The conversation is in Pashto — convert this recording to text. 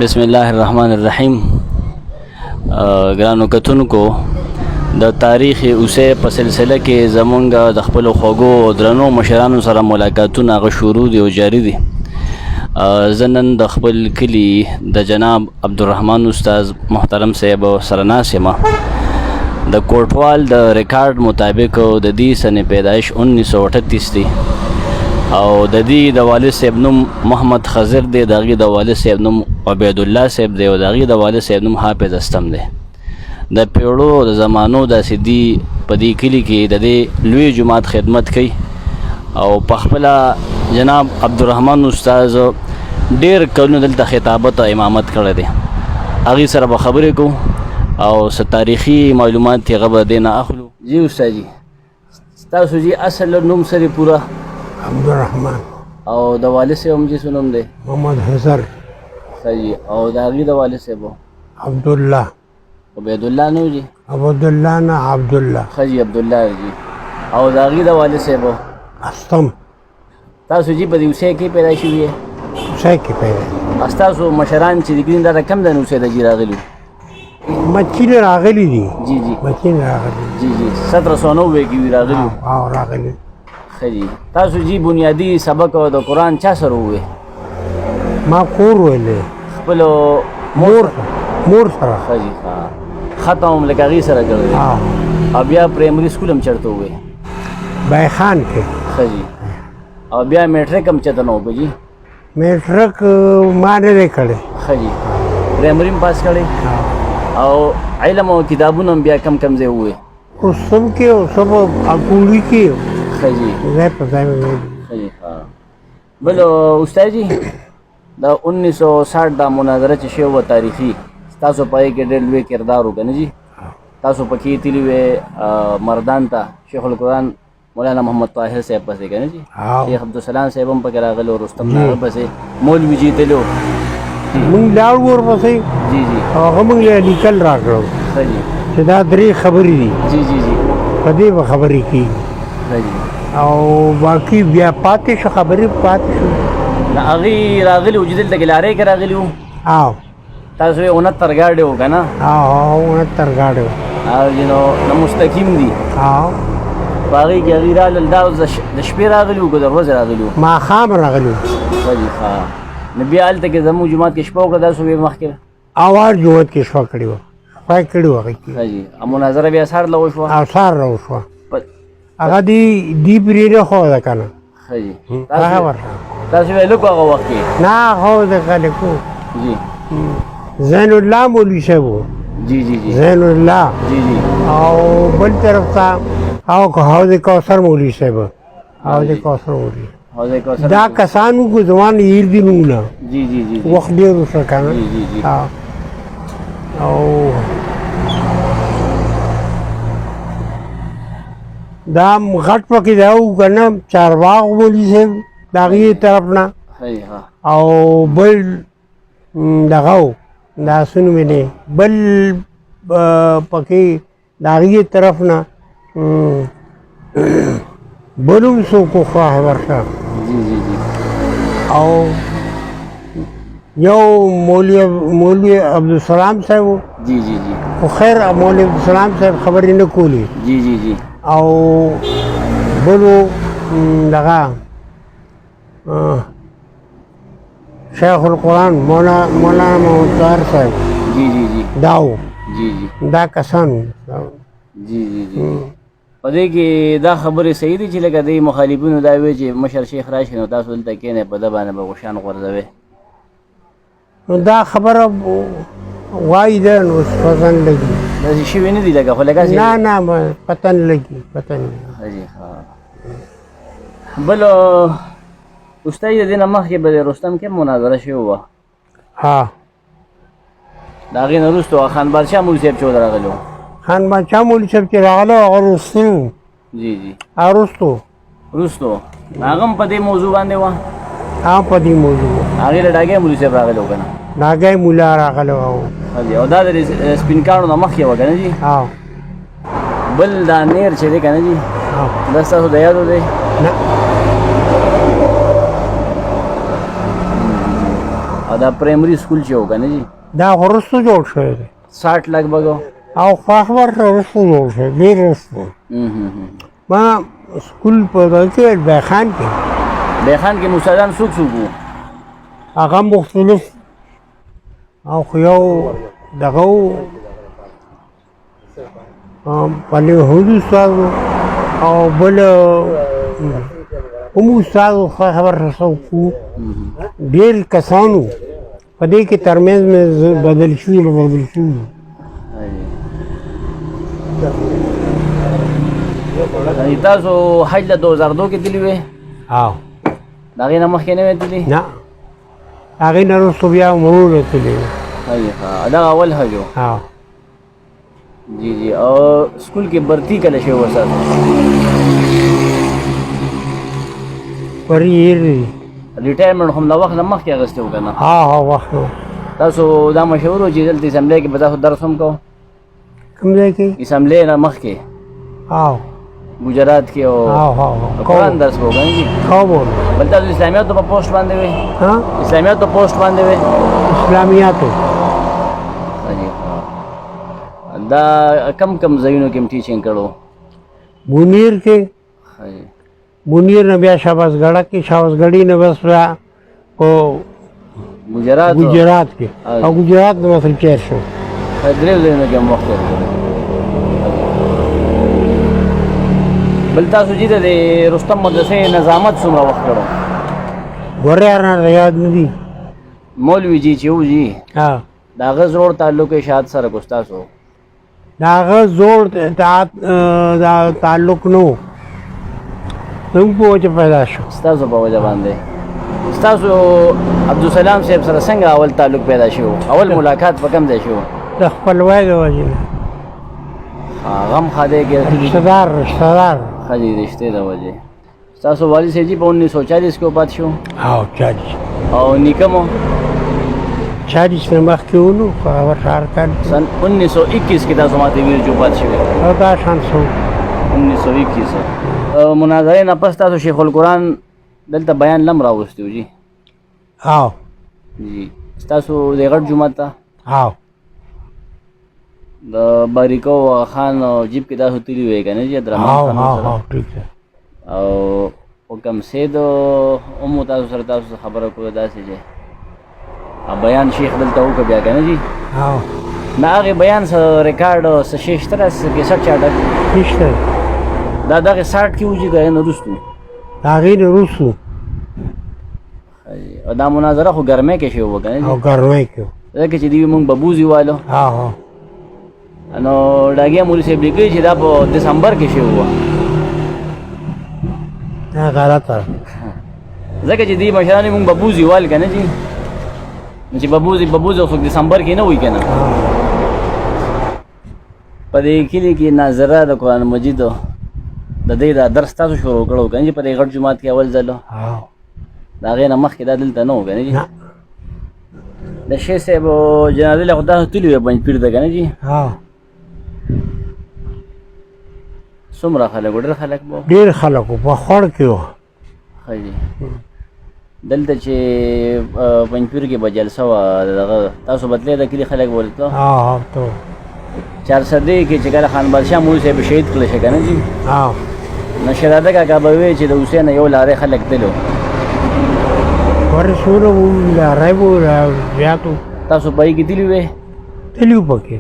بسم الله الرحمن الرحیم. ګرانو کتونکو، د تاریخ اوسه په سلسله کې زمونږ د خپل خوږو او درنو مشرانو سره ملاقاتونه هغه شروع دي او جاری دي. زنن د خپل کلی د جناب عبدالرحمن استاد محترم صاحب سره ناست یم. د کوټوال د ریکارډ مطابق د دې سنې پیدایش 1938 دی او د دې د والد صاحب نوم محمد خضر دی، د هغې د والد صاحب نوم عبید الله صاحب دی او د هغې د والد صاحب نوم حافظ استم دی. د پیړو د زمانو داسې دي په دې کلي کې د دې لوی جماعت خدمت کوي او په خپله جناب عبدالرحمن استاذ ډېر کلونه دلته خطابت او امامت کړی دی. هغې سره به خبرې کوو او څه تاریخي معلومات یې هغه به دې نه اخلو. جی استاد جي، ستاسو جي اصل نوم څه دی پوره؟ عبدالرحمن. او د والد صاحب هم جي څه نوم دی؟ محمد حضر. صحیح. او د هغې د والد صاحب عبدالله. عبید الله نه جي؟ عبدالله نه عبدالله. خجي عبدالله جي. او د هغې د والد صاحب استم. تاسو جي په دې اوسۍ کې پیدا شوي یې؟ اوسۍ کې پیدا. ستاسو مشران چې دي دا کم د اوسۍ د جي راغلي؟ مچین راغلی دي. جی جی مچین راغلی. جی جی 1790 کې راغلي. او راغلی. خجي. تاسو جي بنیادی سبق او د قرآن چا سره ووې؟ ما کور ویلې. خپلو مور سره. خجي. ختم هم لکه هغې سره کړی او بیا پرایمري سکول هم چېرته ووې؟ بیخان کې. خجي. او بیا میټرک هم چېرته نه وکړه جي؟ میټرک ما نه دی کړی. خجي. پرایمري هم پاس کړی او علم او کتابونه هم بیا کم کم ځای ووې؟ رستم کې او سب اکوړي کې. خجي. ځای په ځای مې ویلي. خجي. بل استاد جي، د 1960 دا مناظره چې شوې وه تاریخي، ستاسو په هغې کې ډېر لوی کردار و که نه جي؟ تاسو پکې تللي وې مردان ته، شیخ القرآن مولانا محمد طاهر صاحب پسې که نه جي؟ شیخ عبدالسلام صاحب هم پکې راغلی و، رستم هغه پسې مولوي جي تللی و. مونږ لاړو ورپسې. جی جی. هغه مونږ له لیکل راکړو چې دا درې خبرې دي. جی جی جی. په دې به خبرې کېږي او باقي بیا پاتې شو، خبرې پاتې شو. نه هغې راغلي وو چې دلته کې لارۍ کې راغلي وو؟ او تاسو یې 69 ګاډۍ وو که نه؟ او 69 ګاډۍ وو. او نو نه مستقیم دي. او په هغې کې هغې رالل، دا د شپې راغلي وو که د ورځې راغلي وو؟ ماښام راغلي وو. صحیح. نو بیا هلته کې زموږ جومات کې شپه وکړه، تاسو بیا مخکې اواز جومات کې شپه کړې وه، شپه یې کړې وه هغې کې. صحیح. مناظره بیا سهار له وشوه؟ او سهار را وشوه. هغه دې پرې نه ښوده که نه. صحیح. هغه ورشه تاسو یې لږ هغه وخت کې؟ نه هغه د خلکو. جی. زین الله مولوي صاحب و. جی جی جی. زین الله. جی جی. او بل طرف ته حوض کوثر مولوي صاحب. حوض کوثر مولوي دا کسانو کو زمان هیر دي نونه. جی جی جی. وخت ډېر وشو که نه. جی جی جی. او دا غټ پکې دا و که نه چارباغ مولوي صاحب د هغې طرف نه. او بل دغه و دا څه نوم یې دی بل پکې د هغې طرف نه بل هم څوک و خواه ورشه. او یو مولوي عبدالسلام صاحب و. جی جی جی. خو خیر مولوي عبدالسلام صاحب خبرې نه کولې. جی جی جی. او بل و دغه شیخ القرآن مولانا محمد طاهر صاحب. جی جی جی. دا و. جی جی. دا کسان. جی جی جی. په دې کې دا خبرې صحیح دي چې لکه دې مخالفینو دا وایي چې مشر شیخ راشي نو تاسو دلته کښېنئ په ده باندې به غوښان غورځوئ؟ نو دا خبره وایي ده نو پته نه لګي. داسې شوي نه دي لکه خو لکه نه نه پته نه لګي. پته نه. بل استاد د دې نه مخکې به د رستم کې مناظره شوې وه؟ ها. د هغې نه وروسته خان بادشاه مولوي صاحب چې راغلی و؟ خان بادشاه مولوي صاحب چې راغلی و هغه وروستو. جی جی. وروستو هغه هم په دې موضوع باندې وه؟ هغه په دې موضوع و. هغې له ډاګی مولوي صاحب راغلی و که نه؟ ډاګی مولا راغلی و. او دا د سپین کاڼو نه مخکې وه که نه جي؟ بل دا نیر چې دی که نه جي دا ستاسو د یادو دی؟ نه. دا پرایمري سکول چې و که نه جي دا وروسته جوړ شوی دی 60 لګ بګ او خواخ ورته وروسته جوړ شوی ډېر وروسته ما سکول په دغه کې بیخان کې بیخان کې مستادان څوک څوک وو هغه مختلف او خو یو دغه و پلیحود استاد و او بل هم استاد و خبر څوک وو ډېر کسان وو په دې کې ترمنځ مې بدل شوي تاسو حج له 2002 کې تللي وې او د هغې نه مخکې نه وې تللي نه هغې نه وروسته بیا مرور تللي وې دغه اول حج و او جی جی او سکول کې برتی کله شوی وساتو پرې هېر دي ریټایرمنټ هم د وخت نه مخکې اخیستی و که نه ها وخت تاسو دا مشهور و چې دلته اسمبلی کې به تاسو درس هم کوو کوم ځای کې اسمبلی نه مخکې او ګجرات کې او قرآن درس به و که نه جي بل تاسو اسلامیاتو په پوسټ باندې وې اسلامیاتو پوسټ باندې وې اسلامیاتو دا کم ځایونو کې هم ټیچینګ کړو بونیر کې بونیر نه بیا شاباسګړه کې شاباسګړی نه بس بیا په ګجرات کې او ګجرات نه بس ریټایر شو درېو ځایونو کې هم وخت تېر بل تاسو جي د رستم مدرسې نظامت څومره وخت کړو ګورې هر یاد نه دي مولوي جي چې و جي د هغه زوړ تعلق یې شاید سره کو ستاسو د هغه زوړ تعلق نو څنګه په وجه پیدا شو ستاسو په وجه باندې ستاسو عبدالسلام صاحب سره څنګه اول تعلق پیدا شو اول ملاقات په کوم ځای شو د خپلوۍ د وجې نه غم خاده کې رشته دار خالي رشته د وجې ستاسو والد صاحب جي په 1940 کې وفات شو او 40 او نیکه مو 40 نه مخکې ونو خو هغه ښار کال سن 1921 کې تاسو ماته ویل چې وفات شوی او دا شان شو 1921 مناظرې نه پس تاسو شیخ القرآن دلته بیان لم راوستی و جي او جی ستاسو د غټ جومات ته او د باریکو خان جیب کې تاسو تللي وې که نه جي عبدالرحمن خان سره ټیک ده او حکم سید هم تاسو سره تاسو خبره کوله داسې چې بیان شیخ دلته وکړه بیا که نه جي او د هغې بیان څه ریکارډ څه شی شته ده څه کیسټ چاټک نشته دا دغې 60 کې و چې د هغې نه وروستو د هغې نه وروستو او دا مناظره خو ګرمۍ کې شوې وه که نه او ګرمۍ کې ځکه چې دوی مونږ ببوزي والو نو ډاګیا مولوي صاحب لیکلي چې دا په دسمبر کې شوې وه دا غلطه ځکه چې دوی مشران یې مونږ ببوزي وال که نه جي نو چې ببوزي خو دسمبر کې نه وي که نه په دې کلي کې ناظره د قرآن مجیدو د دې دا درس تاسو شروع کړو که نه جي په دې غټ جومات کې اول ځل د هغې نه مخکې دا دلته نه و که نه جي د شیخ صاحب جنازې له خو تاسو تللي وې پنجپیر ته که نه جي څومره خلک و ډېر خلک به ډېر خلک و په خوړ کې و ښه جي دلته چې پنجپیر کې به جلسه وه دغه تاسو به تللی د کلي خلک به ورته چارسدې کې چې کله خان بادشاه مولوي صاحب شهید کړی شي که نه جي نو شهزاده کاکا به وایي چې د حسین نه یو لارې خلک تللو ورسونه و لارۍ به زیات و تاسو په هغې کې تللي وې تللي و پکې